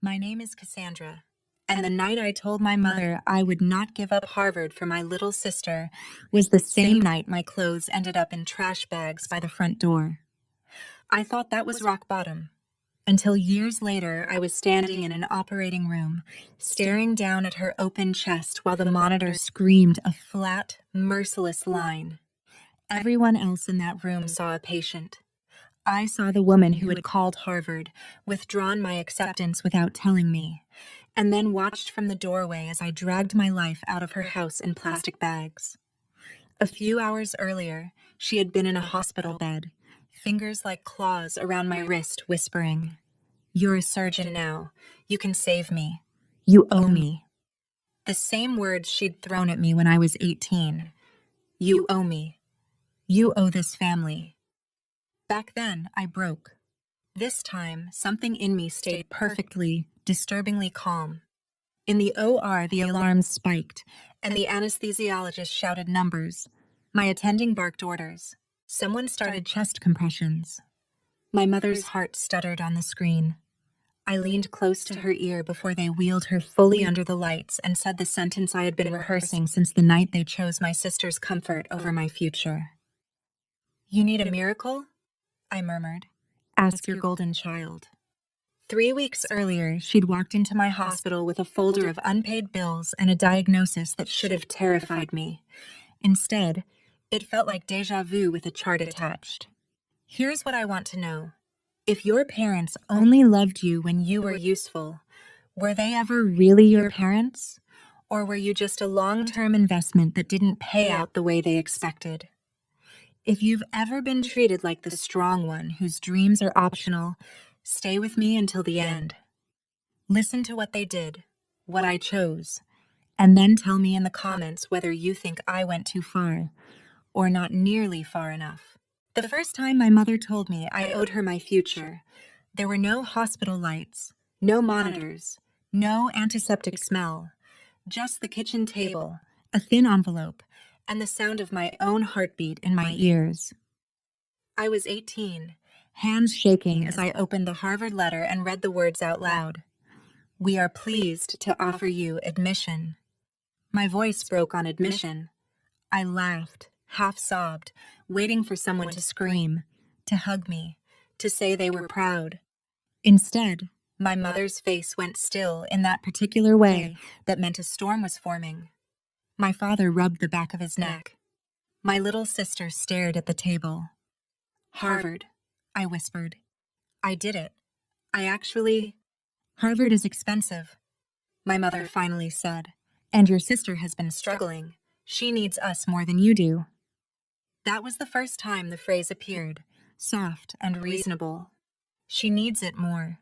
My name is Cassandra, and the night I told my mother I would not give up Harvard for my little sister was the same night my clothes ended up in trash bags by the front door. I thought that was rock bottom, until years later I was standing in an operating room, staring down at her open chest while the monitor screamed a flat, merciless line. Everyone else in that room saw a patient. I saw the woman who had called Harvard, withdrawn my acceptance without telling me, and then watched from the doorway as I dragged my life out of her house in plastic bags. A few hours earlier, she had been in a hospital bed, fingers like claws around my wrist, whispering, "You're a surgeon now. You can save me. You owe me." The same words she'd thrown at me when I was 18. You owe me. You owe this family. Back then, I broke. This time, something in me stayed perfectly, disturbingly calm. In the OR, the alarms spiked, and the anesthesiologist shouted numbers. My attending barked orders. Someone started chest compressions. My mother's heart stuttered on the screen. I leaned close to her ear before they wheeled her fully under the lights and said the sentence I had been rehearsing since the night they chose my sister's comfort over my future. "You need a miracle?" I murmured. "Ask your golden child." 3 weeks earlier, she'd walked into my hospital with a folder of unpaid bills and a diagnosis that should have terrified me. Instead, it felt like déjà vu with a chart attached. Here's what I want to know. If your parents only loved you when you were useful, were they ever really your parents? Or were you just a long-term investment that didn't pay out the way they expected? If you've ever been treated like the strong one whose dreams are optional, stay with me until the end. Listen to what they did, what I chose, and then tell me in the comments whether you think I went too far, or not nearly far enough. The first time my mother told me I owed her my future, there were no hospital lights, no monitors, no antiseptic smell, just the kitchen table, a thin envelope, and the sound of my own heartbeat in my ears. I was 18, hands shaking as I opened the Harvard letter and read the words out loud. "We are pleased to offer you admission." My voice broke on admission. I laughed, half sobbed, waiting for someone to scream, to hug me, to say they were proud. Instead, my mother's face went still in that particular way that meant a storm was forming. My father rubbed the back of his neck. My little sister stared at the table. "Harvard," I whispered. "I did it. Harvard is expensive," my mother finally said, "and your sister has been struggling. She needs us more than you do." That was the first time the phrase appeared, soft and reasonable. She needs it more.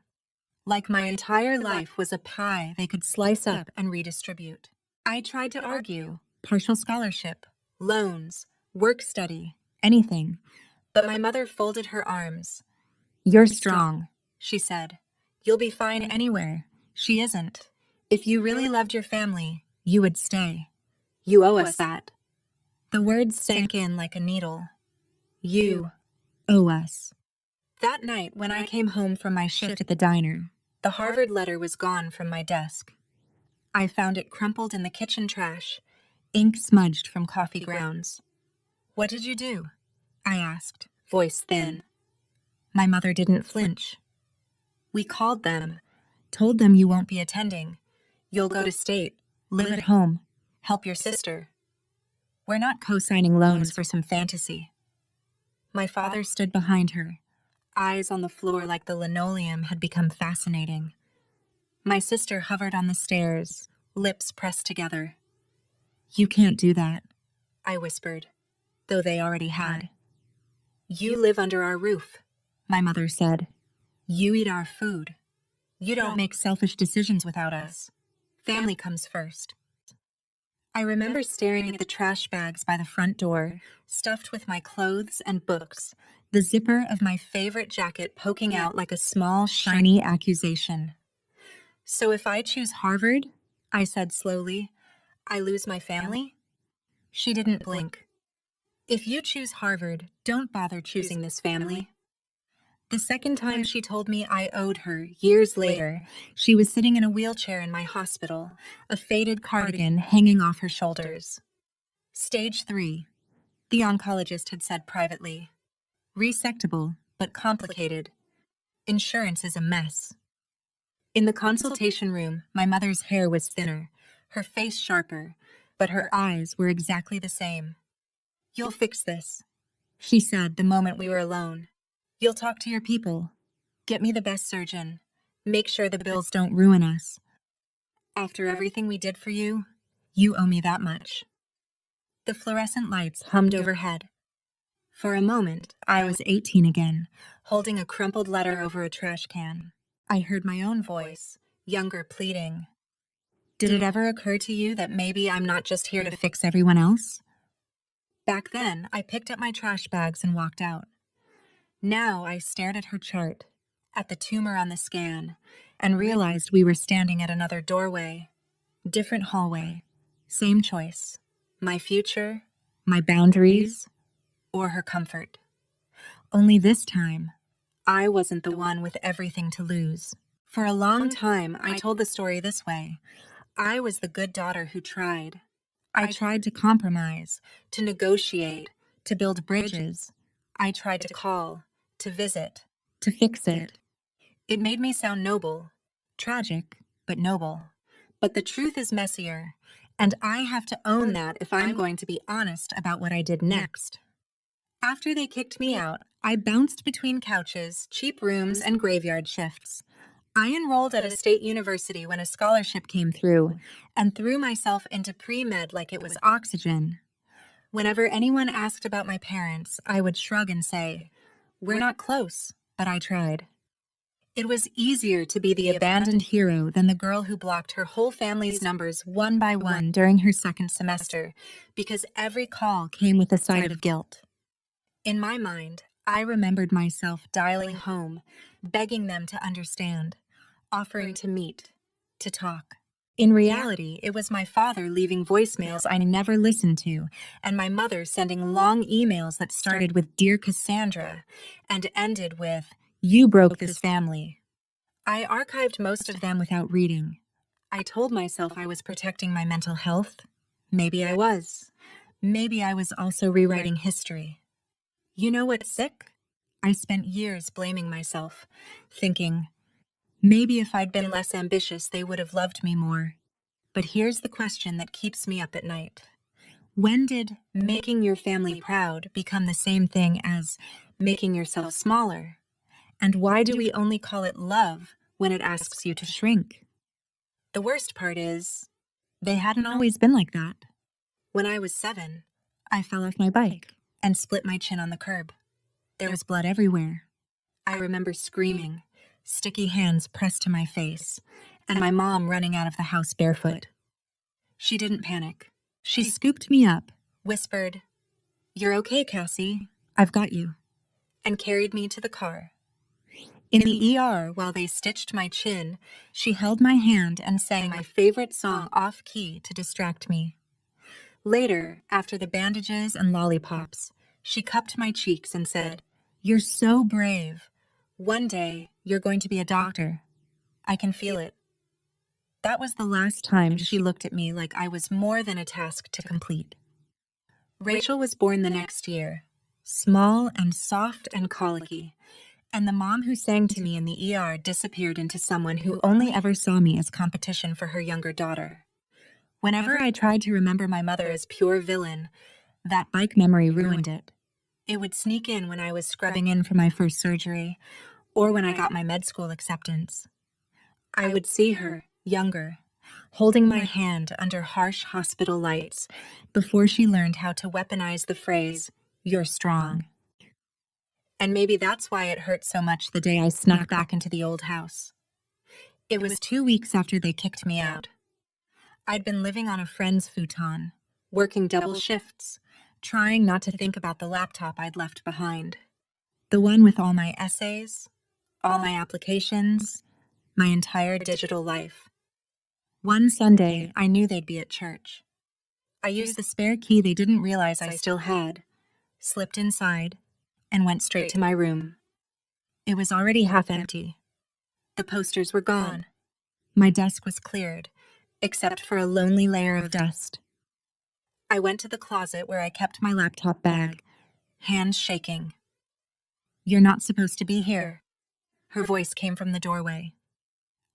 Like my entire life was a pie they could slice up and redistribute. I tried to argue, partial scholarship, loans, work study, anything. But my mother folded her arms. "You're strong," she said. "You'll be fine anywhere." She isn't. If you really loved your family, you would stay. You owe us that. The words sank in like a needle. You owe us. That night, when I came home from my shift at the diner, the Harvard letter was gone from my desk. I found it crumpled in the kitchen trash, ink smudged from coffee grounds. "What did you do?" I asked, voice thin. My mother didn't flinch. "We called them, told them you won't be attending. You'll go to state, live at home, help your sister. We're not co-signing loans for some fantasy." My father stood behind her, eyes on the floor like the linoleum had become fascinating. My sister hovered on the stairs, lips pressed together. "You can't do that," I whispered, though they already had. "You live under our roof," my mother said. "You eat our food. You don't make selfish decisions without us. Family comes first." I remember staring at the trash bags by the front door, stuffed with my clothes and books, the zipper of my favorite jacket poking out like a small, shiny accusation. "So if I choose Harvard," I said slowly, "I lose my family?" She didn't blink. "If you choose Harvard, don't bother choosing this family." The second time she told me I owed her, years later, she was sitting in a wheelchair in my hospital, a faded cardigan hanging off her shoulders. Stage 3, the oncologist had said privately. Resectable, but complicated. Insurance is a mess. In the consultation room, my mother's hair was thinner, her face sharper, but her eyes were exactly the same. "You'll fix this," she said the moment we were alone. "You'll talk to your people. Get me the best surgeon. Make sure the bills don't ruin us. After everything we did for you, you owe me that much." The fluorescent lights hummed overhead. For a moment, I was 18 again, holding a crumpled letter over a trash can. I heard my own voice, younger, pleading. "Did it ever occur to you that maybe I'm not just here to fix everyone else?" Back then, I picked up my trash bags and walked out. Now I stared at her chart, at the tumor on the scan, and realized we were standing at another doorway. Different hallway. Same choice. My future, my boundaries, or her comfort. Only this time, I wasn't the one with everything to lose. For a long time, I told the story this way. I was the good daughter who tried. I tried to compromise, to negotiate, to build bridges. I tried to call, to visit, to fix it. It made me sound noble. Tragic, but noble. But the truth is messier, and I have to own that if I'm going to be honest about what I did next. After they kicked me out, I bounced between couches, cheap rooms, and graveyard shifts. I enrolled at a state university when a scholarship came through, and threw myself into pre-med like it was oxygen. Whenever anyone asked about my parents, I would shrug and say, "We're not close, but I tried." It was easier to be the abandoned hero than the girl who blocked her whole family's numbers one by one during her second semester, because every call came with a side of guilt. In my mind, I remembered myself dialing home, begging them to understand, offering to meet, to talk. In reality, it was my father leaving voicemails I never listened to, and my mother sending long emails that started with "Dear Cassandra" and ended with "You broke this family." I archived most of them without reading. I told myself I was protecting my mental health. Maybe I was. Maybe I was also rewriting history. You know what's sick? I spent years blaming myself, thinking, maybe if I'd been less ambitious, they would have loved me more. But here's the question that keeps me up at night. When did making your family proud become the same thing as making yourself smaller? And why do we only call it love when it asks you to shrink? The worst part is, they hadn't always been like that. When I was 7, I fell off my bike and split my chin on the curb. There was blood everywhere. I remember screaming, sticky hands pressed to my face, and my mom running out of the house barefoot. She didn't panic. She scooped me up, whispered, "You're okay, Cassie. I've got you," and carried me to the car. In the ER, while they stitched my chin, she held my hand and sang my favorite song off-key to distract me. Later, after the bandages and lollipops, she cupped my cheeks and said, "You're so brave. One day, you're going to be a doctor. I can feel it." That was the last time she looked at me like I was more than a task to complete. Rachel was born the next year, small and soft and colicky, and the mom who sang to me in the ER disappeared into someone who only ever saw me as competition for her younger daughter. Whenever I tried to remember my mother as pure villain, that bike memory ruined it. It would sneak in when I was scrubbing in for my first surgery, or when I got my med school acceptance. I would see her, younger, holding my hand under harsh hospital lights before she learned how to weaponize the phrase, "You're strong." And maybe that's why it hurt so much the day I snuck back into the old house. It was 2 weeks after they kicked me out. I'd been living on a friend's futon, working double shifts, trying not to think about the laptop I'd left behind. The one with all my essays, all my applications, my entire digital life. One Sunday, I knew they'd be at church. I used the spare key they didn't realize I still had, slipped inside, and went straight to my room. It was already half empty. The posters were gone. My desk was cleared, except for a lonely layer of dust. I went to the closet where I kept my laptop bag, hands shaking. "You're not supposed to be here." Her voice came from the doorway.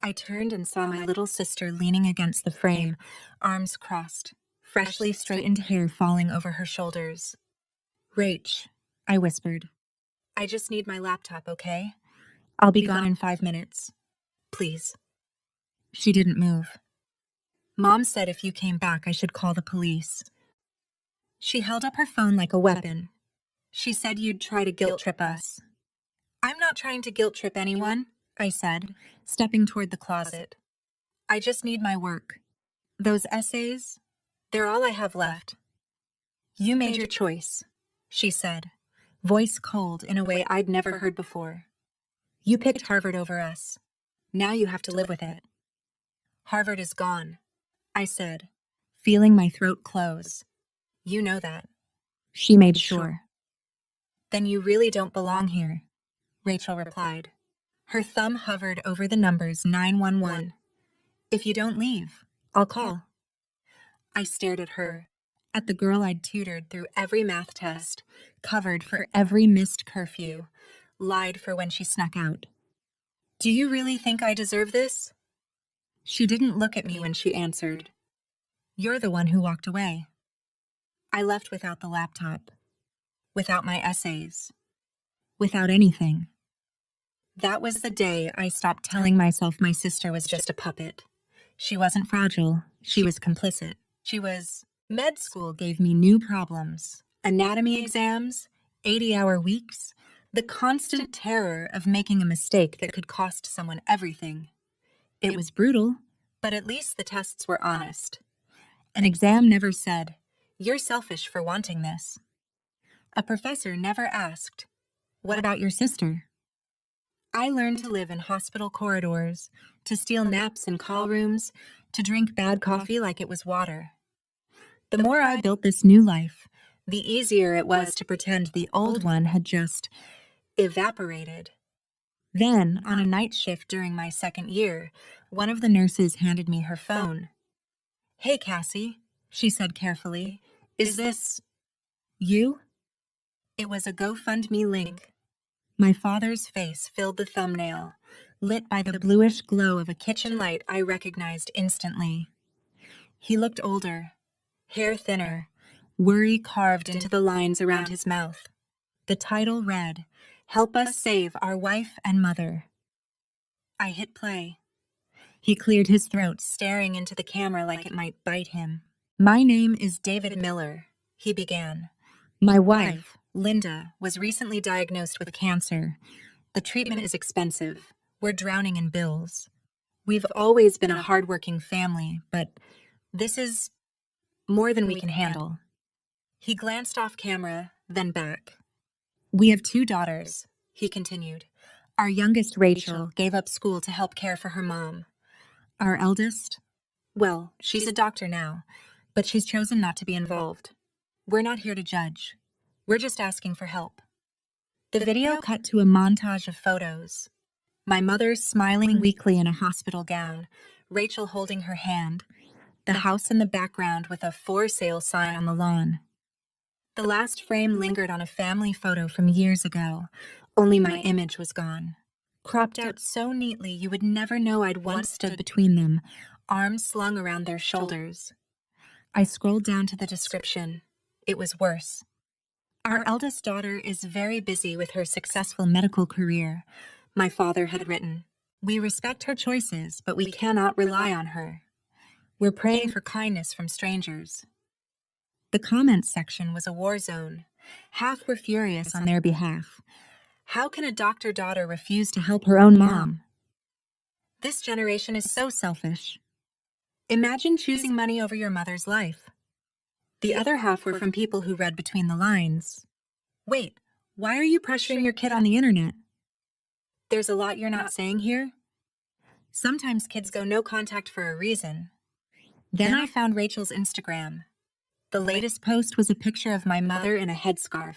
I turned and saw my little sister leaning against the frame, arms crossed, freshly straightened hair falling over her shoulders. "Rach," I whispered. "I just need my laptop, okay? I'll be gone in 5 minutes. Please." She didn't move. "Mom said if you came back, I should call the police." She held up her phone like a weapon. "She said you'd try to guilt trip us." "I'm not trying to guilt trip anyone," I said, stepping toward the closet. "I just need my work. Those essays, they're all I have left." "You made your choice," she said, voice cold in a way I'd never heard before. "You picked Harvard over us. Now you have to live with it." "Harvard is gone," I said, feeling my throat close. "You know that." She made sure. "Then you really don't belong here," Rachel replied. Her thumb hovered over the numbers 911. "If you don't leave, I'll call." I stared at her, at the girl I'd tutored through every math test, covered for every missed curfew, lied for when she snuck out. "Do you really think I deserve this?" She didn't look at me when she answered. "You're the one who walked away." I left without the laptop, without my essays, without anything. That was the day I stopped telling myself my sister was just a puppet. She wasn't fragile, she was complicit. Med school gave me new problems. Anatomy exams, 80-hour weeks, the constant terror of making a mistake that could cost someone everything. It was brutal, but at least the tests were honest. An exam never said, "You're selfish for wanting this." A professor never asked, "What about your sister?" I learned to live in hospital corridors, to steal naps in call rooms, to drink bad coffee like it was water. The more I built this new life, the easier it was to pretend the old one had just evaporated. Then, on a night shift during my second year, one of the nurses handed me her phone. "Hey, Cassie," she said carefully, "is this you?" It was a GoFundMe link. My father's face filled the thumbnail, lit by the bluish glow of a kitchen light I recognized instantly. He looked older, hair thinner, worry carved into the lines around his mouth. The title read, "Help us save our wife and mother." I hit play. He cleared his throat, staring into the camera like it might bite him. "My name is David Miller," he began. "My wife, Linda, was recently diagnosed with cancer. The treatment is expensive. We're drowning in bills. We've always been a hardworking family, but this is more than we can handle." He glanced off camera, then back. "We have 2 daughters," he continued. "Our youngest, Rachel, gave up school to help care for her mom. Our eldest, well, she's a doctor now, but she's chosen not to be involved. We're not here to judge. We're just asking for help." The video cut to a montage of photos. My mother smiling weakly in a hospital gown, Rachel holding her hand, the house in the background with a "for sale" sign on the lawn. The last frame lingered on a family photo from years ago, only my image was gone. Cropped out so neatly you would never know I'd once stood between them, arms slung around their shoulders. I scrolled down to the description. It was worse. "Our eldest daughter is very busy with her successful medical career," my father had written. "We respect her choices, but we cannot rely on her. We're praying for kindness from strangers." The comments section was a war zone. Half were furious on their behalf. How can a doctor daughter refuse to help her own mom? This generation is so selfish. Imagine choosing money over your mother's life. The other half were from people who read between the lines. Wait, why are you pressuring your kid on the internet? There's a lot you're not saying here. Sometimes kids go no contact for a reason. Then I found Rachel's Instagram. The latest post was a picture of my mother in a headscarf,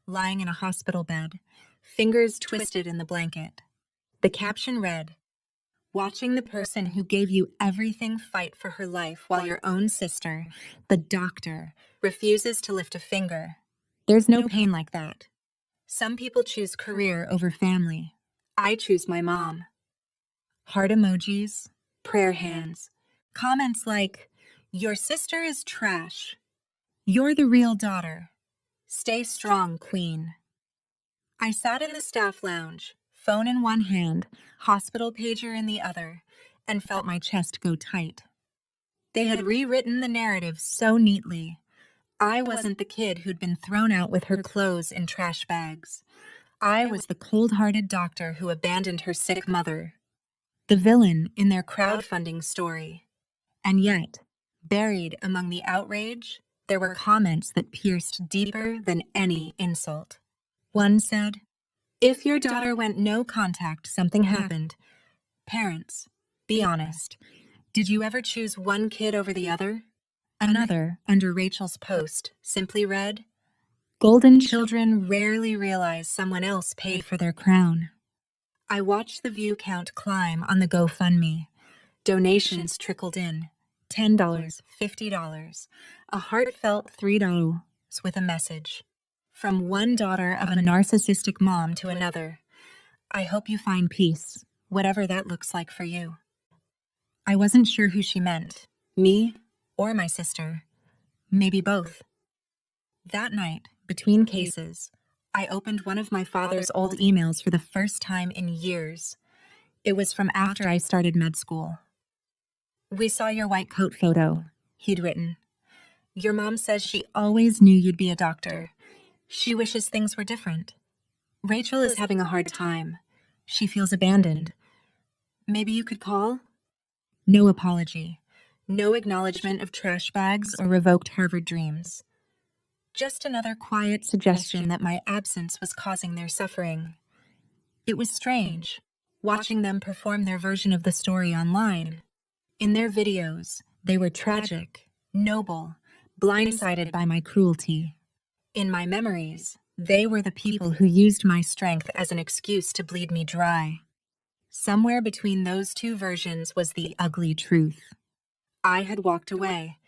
lying in a hospital bed, fingers twisted in the blanket. The caption read, "Watching the person who gave you everything fight for her life while your own sister, the doctor, refuses to lift a finger. There's no pain like that. Some people choose career over family. I choose my mom." Heart emojis, prayer hands, comments like, "Your sister is trash. You're the real daughter. Stay strong, queen." I sat in the staff lounge, phone in one hand, hospital pager in the other, and felt my chest go tight. They had rewritten the narrative so neatly. I wasn't the kid who'd been thrown out with her clothes in trash bags. I was the cold-hearted doctor who abandoned her sick mother. The villain in their crowdfunding story. And yet, buried among the outrage, there were comments that pierced deeper than any insult. One said, "If your daughter went no contact, something happened. Parents, be honest. Did you ever choose one kid over the other?" Another, under Rachel's post, simply read, "Golden children rarely realize someone else paid for their crown." I watched the view count climb on the GoFundMe. Donations trickled in. $10, $50, a heartfelt $3 with a message. From one daughter of a narcissistic mom to another. "I hope you find peace, whatever that looks like for you." I wasn't sure who she meant, me or my sister. Maybe both. That night, between cases, I opened one of my father's old emails for the first time in years. It was from after I started med school. "We saw your white coat photo," he'd written. "Your mom says she always knew you'd be a doctor. She wishes things were different. Rachel is having a hard time. She feels abandoned. Maybe you could call?" No apology. No acknowledgement of trash bags or revoked Harvard dreams. Just another quiet suggestion that my absence was causing their suffering. It was strange, watching them perform their version of the story online. In their videos, they were tragic, noble, blindsided by my cruelty. In my memories, they were the people who used my strength as an excuse to bleed me dry. Somewhere between those two versions was the ugly truth. I had walked away,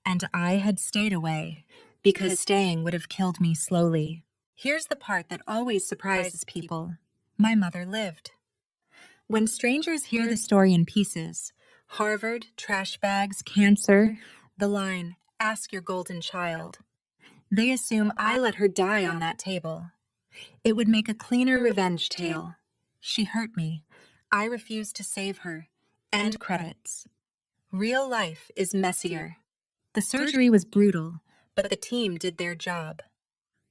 and I had stayed away, because staying would have killed me slowly. Here's the part that always surprises people. My mother lived. When strangers hear the story in pieces, Harvard, trash bags, cancer, the line, "Ask your golden child," they assume I let her die on that table. It would make a cleaner revenge tale. She hurt me. I refused to save her. End credits. Real life is messier. The surgery was brutal, but the team did their job.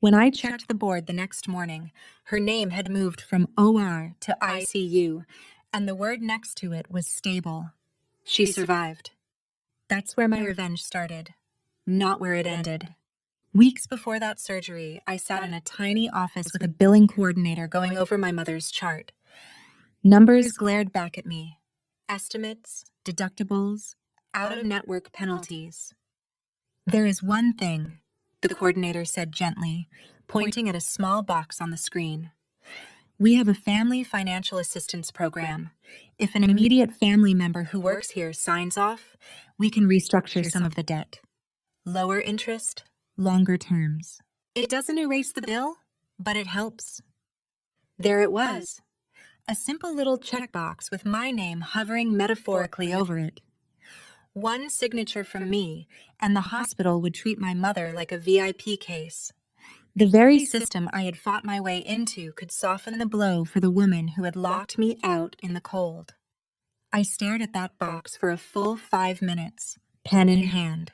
When I checked the board the next morning, her name had moved from OR to ICU, and the word next to it was stable. She survived. That's where my revenge started, not where it ended. Weeks before that surgery, I sat in a tiny office with a billing coordinator going over my mother's chart. Numbers glared back at me. Estimates, deductibles, out-of-network penalties. "There is one thing," the coordinator said gently, pointing at a small box on the screen. "We have a family financial assistance program. If an immediate family member who works here signs off, we can restructure some of the debt. Lower interest, longer terms. It doesn't erase the bill, but it helps." There it was. A simple little checkbox with my name hovering metaphorically over it. One signature from me, and the hospital would treat my mother like a VIP case. The very system I had fought my way into could soften the blow for the woman who had locked me out in the cold. I stared at that box for a full 5 minutes, pen in hand.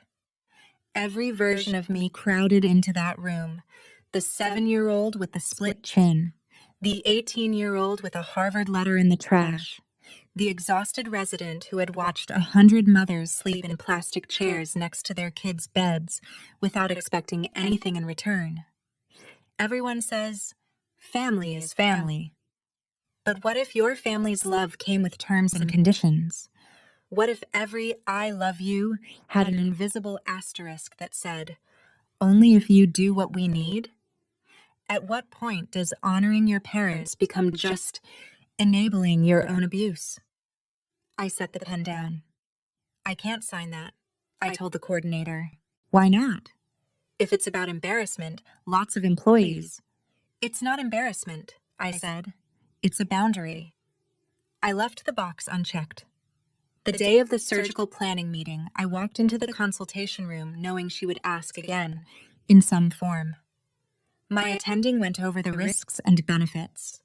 Every version of me crowded into that room. The 7-year-old with the split chin. The 18-year-old with a Harvard letter in the trash. The exhausted resident who had watched 100 mothers sleep in plastic chairs next to their kids' beds without expecting anything in return. Everyone says, family is family. But what if your family's love came with terms and conditions? What if every "I love you" had an invisible asterisk that said, "Only if you do what we need"? At what point does honoring your parents become just enabling your own abuse? I set the pen down. I can't sign that, I told the coordinator. Why not? If it's about embarrassment, lots of employees. It's not embarrassment, I said. It's a boundary. I left the box unchecked. The day of the surgical planning meeting, I walked into the consultation room knowing she would ask again, in some form. My attending went over the risks and benefits.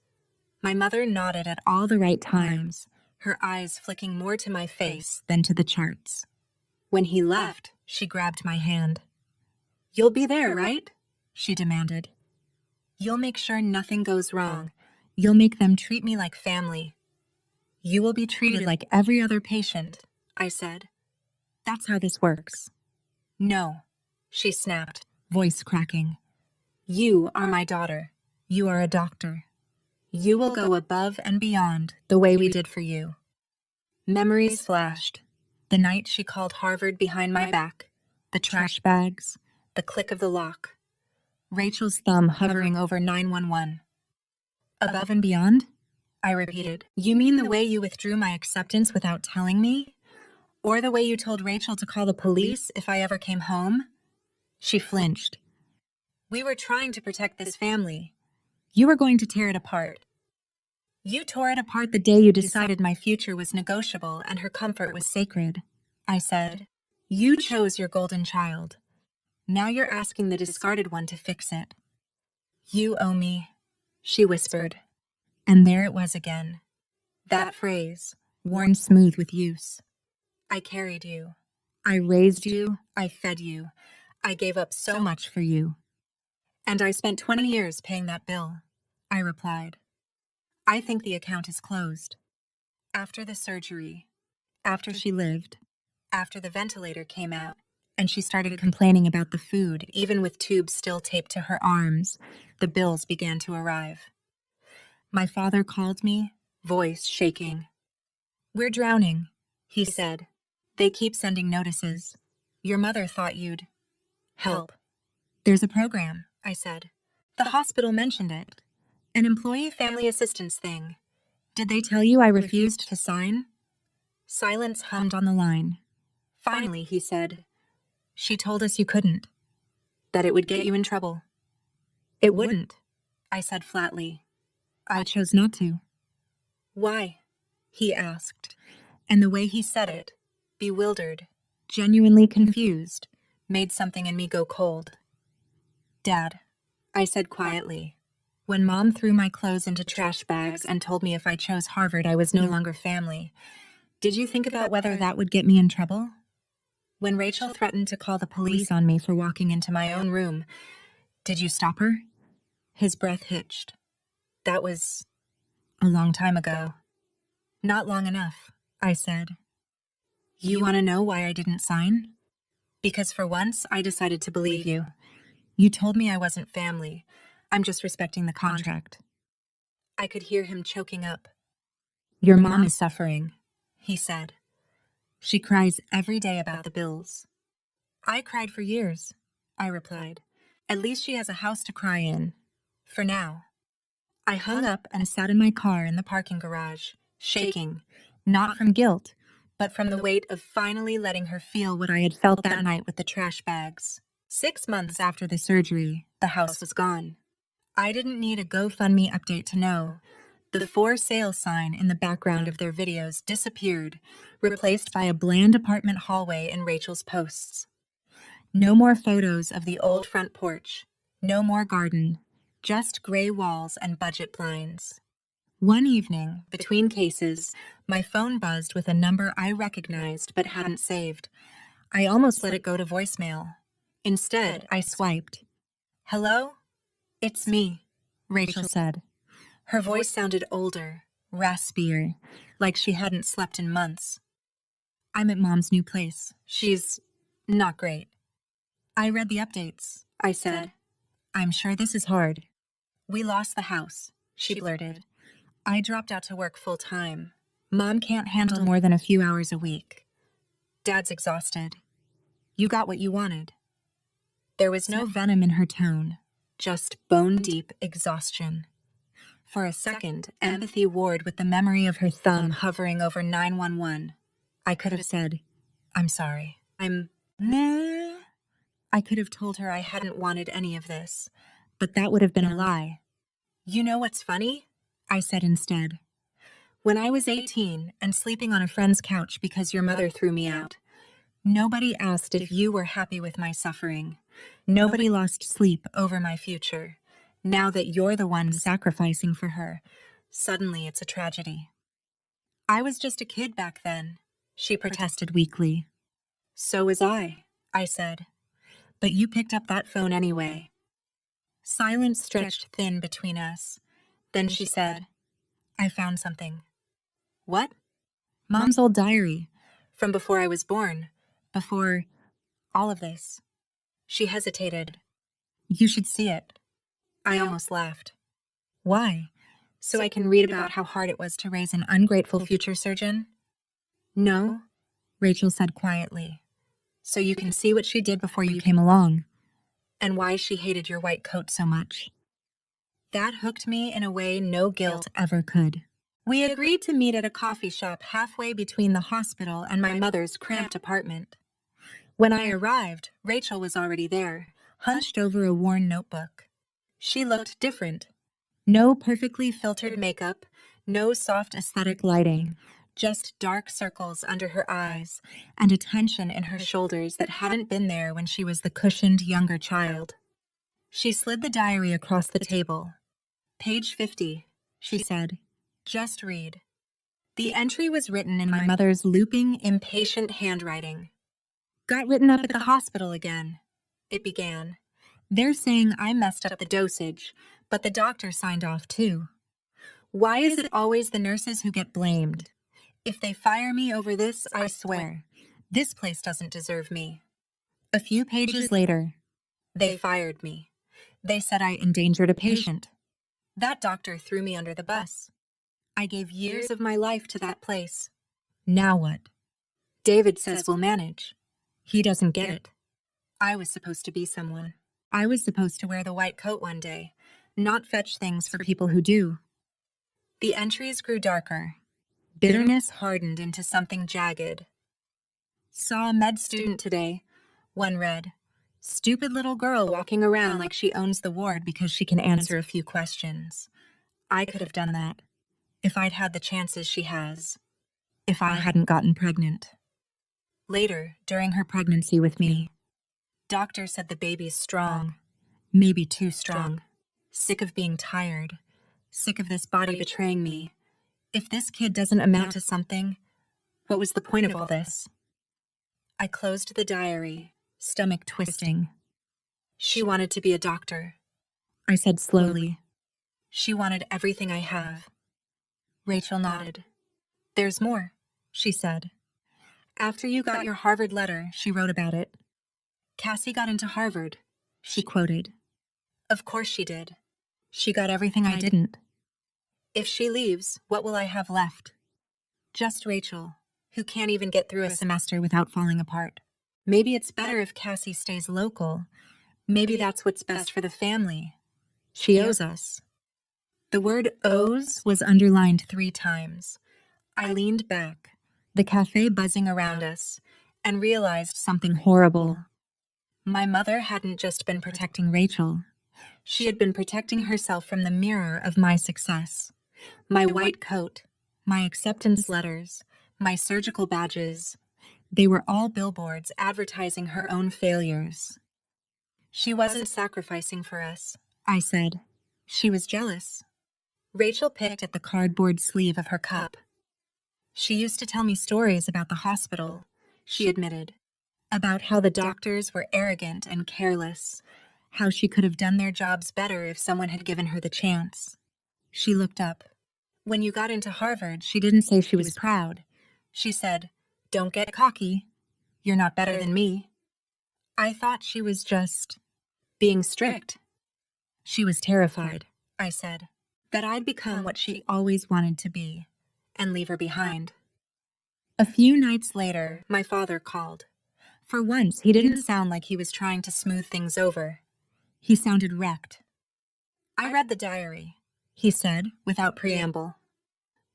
My mother nodded at all the right times, her eyes flicking more to my face than to the charts. When he left, she grabbed my hand. You'll be there, right? She demanded. You'll make sure nothing goes wrong. You'll make them treat me like family. You will be treated like every other patient, I said. That's how this works. No, she snapped, voice cracking. You are my daughter. You are a doctor. You will go above and beyond the way we did for you. Memories flashed. The night she called Harvard behind my back, the trash bags, the click of the lock, Rachel's thumb hovering over 911. Above and beyond? I repeated. You mean the way you withdrew my acceptance without telling me? Or the way you told Rachel to call the police if I ever came home? She flinched. We were trying to protect this family. You were going to tear it apart. You tore it apart the day you decided my future was negotiable and her comfort was sacred, I said. You chose your golden child. Now you're asking the discarded one to fix it. You owe me, she whispered. And there it was again. That phrase, worn smooth with use. I carried you. I raised you. I fed you. I gave up so much for you. And I spent 20 years paying that bill, I replied. I think the account is closed. After the surgery, after she lived, after the ventilator came out, and she started complaining about the food, even with tubes still taped to her arms, the bills began to arrive. My father called me, voice shaking. We're drowning, he said. They keep sending notices. Your mother thought you'd help. There's a program, I said. The hospital mentioned it. An employee family assistance thing. Did they tell you I refused to sign? Silence hummed on the line. Finally, he said, she told us you couldn't. That it would get you in trouble. It wouldn't, I said flatly. I chose not to. Why? He asked, and the way he said it, bewildered, genuinely confused, made something in me go cold. Dad, I said quietly. When Mom threw my clothes into trash bags and told me if I chose Harvard I was no longer family, did you think about whether that would get me in trouble? When Rachel threatened to call the police on me for walking into my own room, did you stop her? His breath hitched. That was a long time ago. Not long enough, I said. You want to know why I didn't sign? Because for once, I decided to believe you. You told me I wasn't family. I'm just respecting the contract. I could hear him choking up. Your mom is suffering, he said. She cries every day about the bills. I cried for years, I replied. At least she has a house to cry in. For now. I hung up and sat in my car in the parking garage, shaking, not from guilt, but from the weight of finally letting her feel what I had felt that night with the trash bags. 6 months after the surgery, the house was gone. I didn't need a GoFundMe update to know. The for sale sign in the background of their videos disappeared, replaced by a bland apartment hallway in Rachel's posts. No more photos of the old front porch. No more garden. Just gray walls and budget blinds. One evening, between cases, my phone buzzed with a number I recognized but hadn't saved. I almost let it go to voicemail. Instead, I swiped. Hello? It's me, Rachel said. Her voice sounded older, raspier, like she hadn't slept in months. I'm at Mom's new place. She's not great. I read the updates, I said. I'm sure this is hard. We lost the house, she blurted. I dropped out to work full-time. Mom can't handle more than a few hours a week. Dad's exhausted. You got what you wanted. There was no venom in her tone, just bone-deep exhaustion. For a second, empathy warred with the memory of her thumb hovering over 911. I could have said, "I'm sorry. I could have told her I hadn't wanted any of this, but that would have been a lie. You know what's funny? I said instead. When I was 18 and sleeping on a friend's couch because your mother threw me out, nobody asked if you were happy with my suffering. Nobody lost sleep over my future. Now that you're the one sacrificing for her, suddenly it's a tragedy." I was just a kid back then, she protested weakly. So was I said. But you picked up that phone anyway. Silence stretched thin between us. Then she said, "I found something." What? Mom's old diary. From before I was born. Before all of this. She hesitated. You should see it. I almost laughed. Why? So I can read about how hard it was to raise an ungrateful future surgeon? No, Rachel said quietly. So you can see what she did before you came along. And why she hated your white coat so much. That hooked me in a way no guilt ever could. We agreed to meet at a coffee shop halfway between the hospital and my mother's cramped apartment. When I arrived, Rachel was already there, hunched over a worn notebook. She looked different. No perfectly filtered makeup, no soft aesthetic lighting, just dark circles under her eyes and a tension in her shoulders that hadn't been there when she was the cushioned younger child. She slid the diary across the table. Page 50, she said. Just read. The entry was written in my mother's looping, impatient handwriting. Got written up at the hospital again, it began. They're saying I messed up the dosage, but the doctor signed off too. Why is it always the nurses who get blamed? If they fire me over this, I swear, this place doesn't deserve me. A few pages later, they fired me. They said I endangered a patient. That doctor threw me under the bus. I gave years of my life to that place. Now what? David says we'll manage. He doesn't get it. I was supposed to be someone. I was supposed to wear the white coat one day, not fetch things for people who do. The entries grew darker. Bitterness hardened into something jagged. Saw a med student today, one read. Stupid little girl walking around like she owns the ward because she can answer a few questions. I could have done that, if I'd had the chances she has, if I hadn't gotten pregnant. Later, during her pregnancy with me, doctor said the baby's strong, maybe too strong. Sick of being tired, sick of this body betraying me. If this kid doesn't amount to something, what was the point of all this? I closed the diary, stomach twisting. She wanted to be a doctor, I said slowly. She wanted everything I have. Rachel nodded. There's more, she said. After you got your Harvard letter, she wrote about it. Cassie got into Harvard, she quoted. Of course she did. She got everything I didn't. If she leaves, what will I have left? Just Rachel, who can't even get through a semester without falling apart. Maybe it's better if Cassie stays local. Maybe that's what's best for the family. She owes us. The word owes was underlined 3 times. I leaned back, the cafe buzzing around us, and realized something horrible. My mother hadn't just been protecting Rachel. She had been protecting herself from the mirror of my success. My white coat, my acceptance letters, my surgical badges. They were all billboards advertising her own failures. She wasn't sacrificing for us, I said. She was jealous. Rachel picked at the cardboard sleeve of her cup. She used to tell me stories about the hospital, she admitted, about how the doctors were arrogant and careless, how she could have done their jobs better if someone had given her the chance. She looked up. When you got into Harvard, she didn't say she was proud. She said, "Don't get cocky. You're not better than me." I thought she was just being strict. She was terrified, I said, that I'd become what she always wanted to be and leave her behind. A few nights later, my father called. For once, he didn't sound like he was trying to smooth things over. He sounded wrecked, I read the diary, he said, without preamble.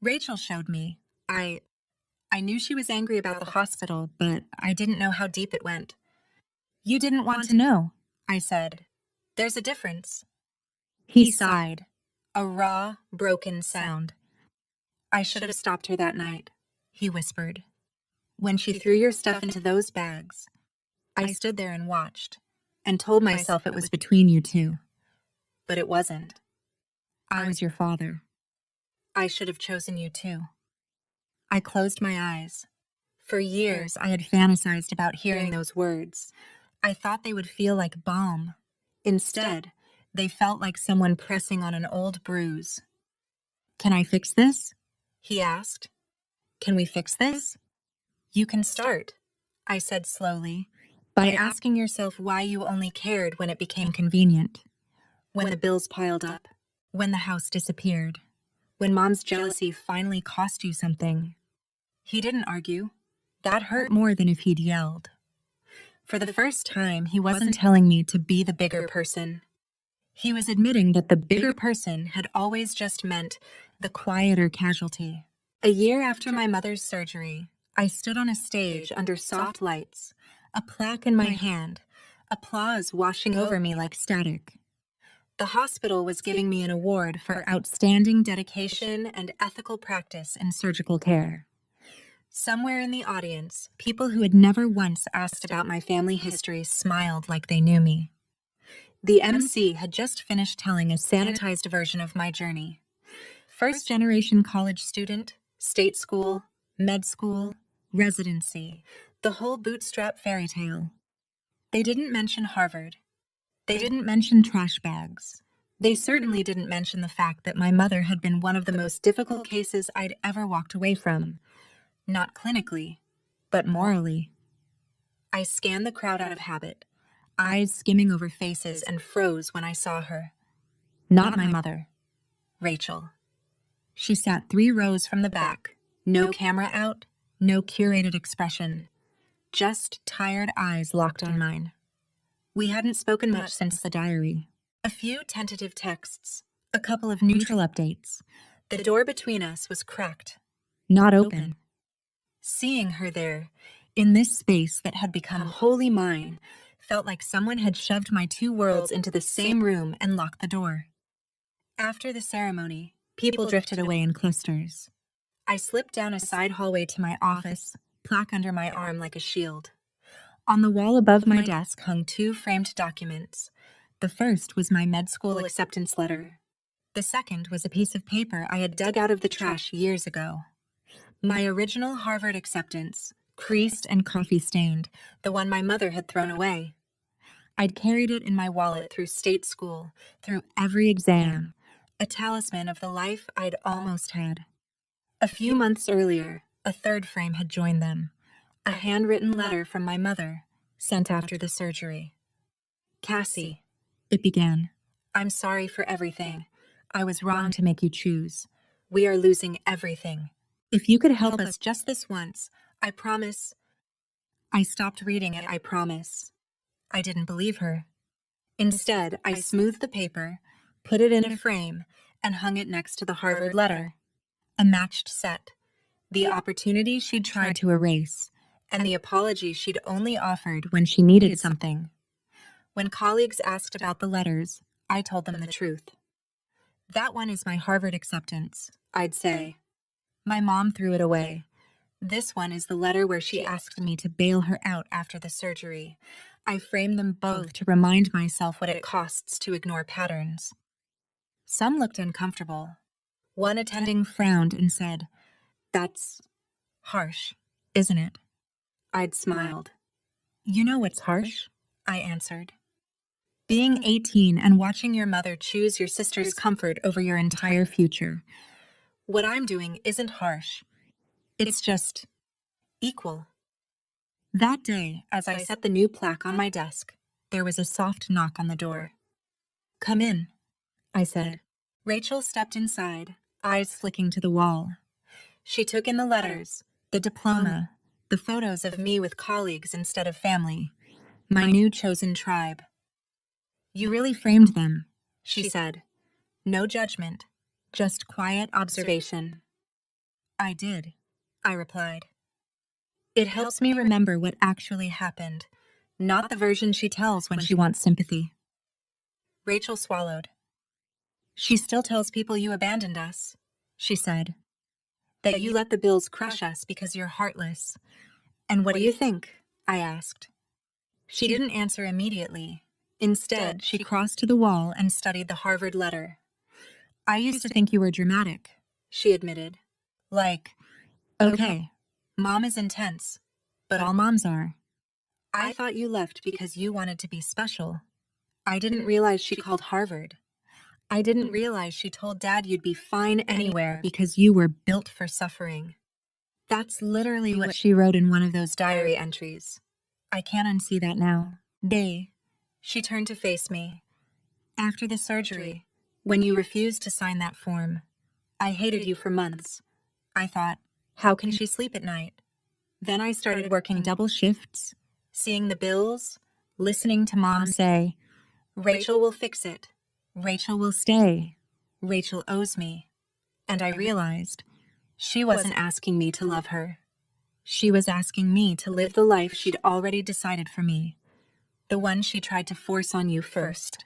Rachel showed me. I knew she was angry about the hospital, but I didn't know how deep it went. You didn't want to know, I said. There's a difference. He sighed, a raw, broken sound. I should have stopped her that night, he whispered. When she threw your stuff into those bags, I stood there and watched, and told myself it was between you two. But it wasn't. I was your father. I should have chosen you too. I closed my eyes. For years, I had fantasized about hearing those words. I thought they would feel like balm. Instead, they felt like someone pressing on an old bruise. Can I fix this? He asked. Can we fix this? You can start, I said slowly, by asking yourself why you only cared when it became convenient. When the bills piled up, when the house disappeared, when Mom's jealousy finally cost you something. He didn't argue. That hurt more than if he'd yelled. For the first time, he wasn't telling me to be the bigger person. He was admitting that the bigger person had always just meant the quieter casualty. A year after my mother's surgery, I stood on a stage under soft lights, a plaque in my hand, applause washing over me like static. The hospital was giving me an award for outstanding dedication and ethical practice in surgical care. Somewhere in the audience, people who had never once asked about my family history smiled like they knew me. The MC had just finished telling a sanitized version of my journey. First-generation college student, state school, med school, residency, the whole bootstrap fairy tale. They didn't mention Harvard. They didn't mention trash bags. They certainly didn't mention the fact that my mother had been one of the most difficult cases I'd ever walked away from. Not clinically, but morally. I scanned the crowd out of habit, eyes skimming over faces, and froze when I saw her. Not my mother. Rachel. She sat 3 rows from the back, no camera out, no curated expression. Just tired eyes locked on mine. We hadn't spoken much since the diary. A few tentative texts, a couple of neutral updates. The door between us was cracked, not open. Seeing her there, in this space that had become wholly mine, felt like someone had shoved my 2 worlds into the same room and locked the door. After the ceremony, people drifted away in clusters. I slipped down a side hallway to my office, plaque under my arm like a shield. On the wall above my desk hung 2 framed documents. The first was my med school acceptance letter. The second was a piece of paper I had dug out of the trash years ago. My original Harvard acceptance, creased and coffee-stained, the one my mother had thrown away. I'd carried it in my wallet through state school, through every exam, a talisman of the life I'd almost had. A few months earlier, a 3rd frame had joined them, a handwritten letter from my mother, sent after the surgery. Cassie, it began, I'm sorry for everything. I was wrong to make you choose. We are losing everything. If you could help us just this once, I promise. I stopped reading it, I promise. I didn't believe her. Instead, I smoothed the paper, put it in a frame, and hung it next to the Harvard letter. A matched set. The opportunity she'd tried to erase, and the apology she'd only offered when she needed something. When colleagues asked about the letters, I told them the truth. That one is my Harvard acceptance, I'd say. My mom threw it away. This one is the letter where she asked me to bail her out after the surgery. I framed them both to remind myself what it costs to ignore patterns. Some looked uncomfortable. One attending frowned and said, That's harsh, isn't it? I'd smiled. You know what's harsh? I answered. Being 18 and watching your mother choose your sister's comfort over your entire future. What I'm doing isn't harsh. It's just equal. That day, as I set the new plaque on my desk, there was a soft knock on the door. Come in, I said. Rachel stepped inside, eyes flicking to the wall. She took in the letters, the diploma, the photos of me with colleagues instead of family, my new chosen tribe. You really framed them, she said. No judgment, just quiet observation. I did, I replied. It helps me remember what actually happened, not the version she tells when she wants sympathy. Rachel swallowed. She still tells people you abandoned us, she said. That you let the bills crush us because you're heartless. And what do you think? I asked. She didn't answer immediately. Instead, she crossed to the wall and studied the Harvard letter. I used to think you were dramatic, she admitted. Like, okay, Mom is intense, but all moms are. I thought you left because you wanted to be special. I didn't realize she called Harvard. I didn't realize she told Dad you'd be fine anywhere because you were built for suffering. That's literally what she wrote in one of those diary entries. I can't unsee that now. Day. She turned to face me. After the surgery, when you refused to sign that form, I hated you for months. I thought, how can she sleep at night? Then I started working double shifts, seeing the bills, listening to Mom say, Rachel will fix it. Rachel will stay. Rachel owes me. And I realized she wasn't asking me to love her. She was asking me to live the life she'd already decided for me, the one she tried to force on you first.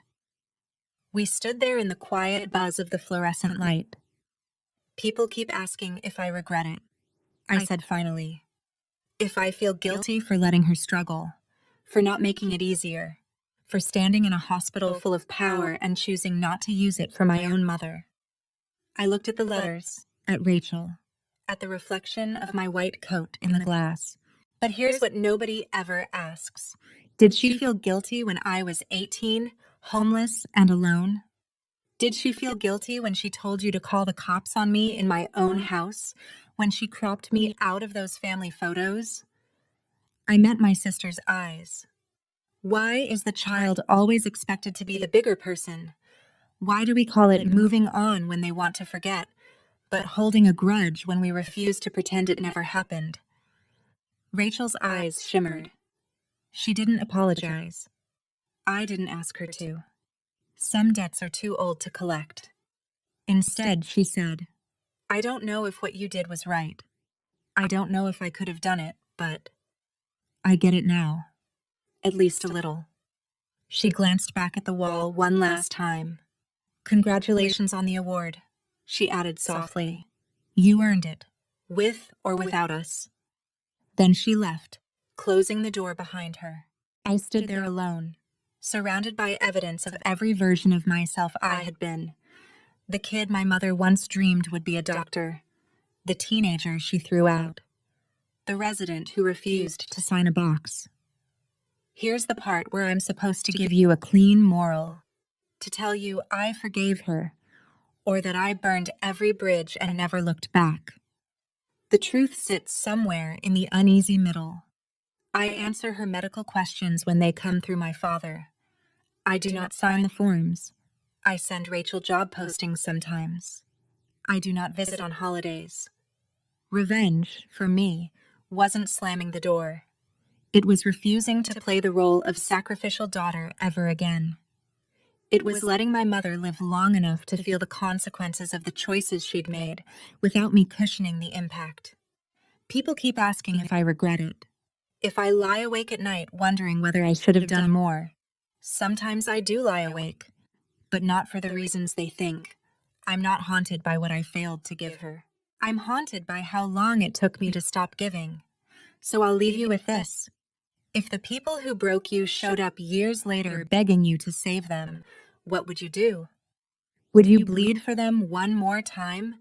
We stood there in the quiet buzz of the fluorescent light. People keep asking if I regret it. I said finally. If I feel guilty for letting her struggle, for not making it easier, for standing in a hospital full of power and choosing not to use it for my own mother. I looked at the letters, at Rachel, at the reflection of my white coat in the glass. But here's what nobody ever asks. Did she feel guilty when I was 18, homeless and alone? Did she feel guilty when she told you to call the cops on me in my own house, when she cropped me out of those family photos? I met my sister's eyes. Why is the child always expected to be the bigger person? Why do we call it moving on when they want to forget, but holding a grudge when we refuse to pretend it never happened? Rachel's eyes shimmered. She didn't apologize. I didn't ask her to. Some debts are too old to collect. Instead, she said, I don't know if what you did was right. I don't know if I could have done it, but I get it now. At least a little. She glanced back at the wall one last time. Congratulations on the award, she added softly. You earned it, with or without us. Then she left, closing the door behind her. I stood there alone, surrounded by evidence of every version of myself I had been. The kid my mother once dreamed would be a doctor. The teenager she threw out. The resident who refused to sign a box. Here's the part where I'm supposed to give you a clean moral. To tell you I forgave her, or that I burned every bridge and never looked back. The truth sits somewhere in the uneasy middle. I answer her medical questions when they come through my father. I do not sign the forms. I send Rachel job postings sometimes. I do not visit on holidays. Revenge, for me, wasn't slamming the door. It was refusing to play the role of sacrificial daughter ever again. It was letting my mother live long enough to feel the consequences of the choices she'd made without me cushioning the impact. People keep asking if I regret it. If I lie awake at night wondering whether I should have done more. Sometimes I do lie awake, but not for the reasons they think. I'm not haunted by what I failed to give her. I'm haunted by how long it took me to stop giving. So I'll leave you with this. If the people who broke you showed up years later begging you to save them, what would you do? Would you bleed for them one more time,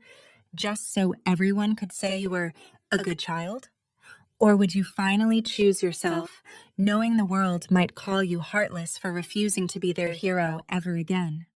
just so everyone could say you were a good child? Or would you finally choose yourself, knowing the world might call you heartless for refusing to be their hero ever again?